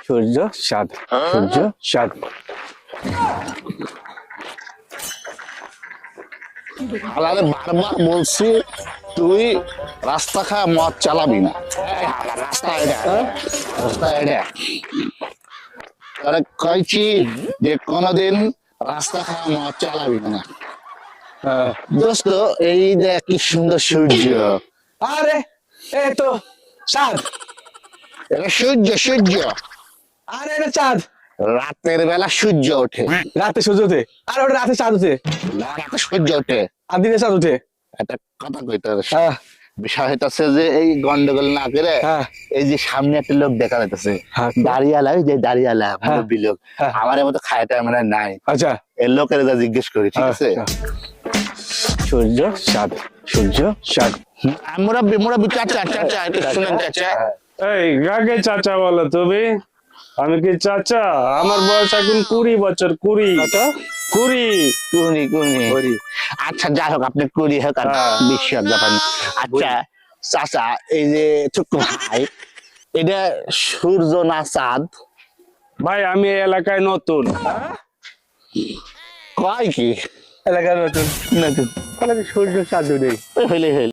সূর্য চাঁদ সূর্য চাঁদ। আলাদা বারবার বলছি তুই রাস্তা খায় মদ চালাবি না। রাস্তা এটা রাস্তা এটা তারা কইছি যে কোনোদিন রাস্তা খায় মদ চালাবি না। দোস্ত এই দেখ কি সুন্দর সূর্য। আরে এই তো চাঁদ। এটা সূর্য সূর্য আরে এটা চাঁদ। রাতের বেলা সূর্য ওঠে। রাতে সূর্য ওঠে আর ওটা রাতে চাঁদ ওঠে রাতে সূর্য ওঠে আর দিনে চাঁদ ওঠে। একটা কথা কইতে হবে। হ্যাঁ বিষয় হইতাছে যে এই গন্ডগোল না করে হ্যাঁ এই যে সামনে একটা লোক দেখা যাইতেছে হ্যাঁ। দাঁড়িয়ালা, ওই যে দাঁড়িয়ালা মুরব্বী লোক, হ্যাঁ। আমার মতো খায়টা মানে নাই। আচ্ছা এই লোকের যা জিজ্ঞেস করি, ঠিক আছে? সূর্য চাঁদ সূর্য চাঁদ। মুরব্বী মুরব্বী চাচা চাচা একটু শুনেন চাচা। এই কাকে চাচা বলো তুমি? আমি কি চাচা? আমার বয়স এখন 20 বছর। 20 20 কুনি কুনি আচ্ছা যাই হোক, আপনি কুড়ি হোক আর হ্যাঁ। 20 হোক ব্যাপার না। আচ্ছা চাচা, এই যে ছোট্ট ভাই, এটা সূর্য না চাঁদ? ভাই আমি এই এলাকায় নতুন। কয় কি এলাকার নতুন নতুন তাহলে সূর্য চাঁদ ওঠে। হইলে হইলে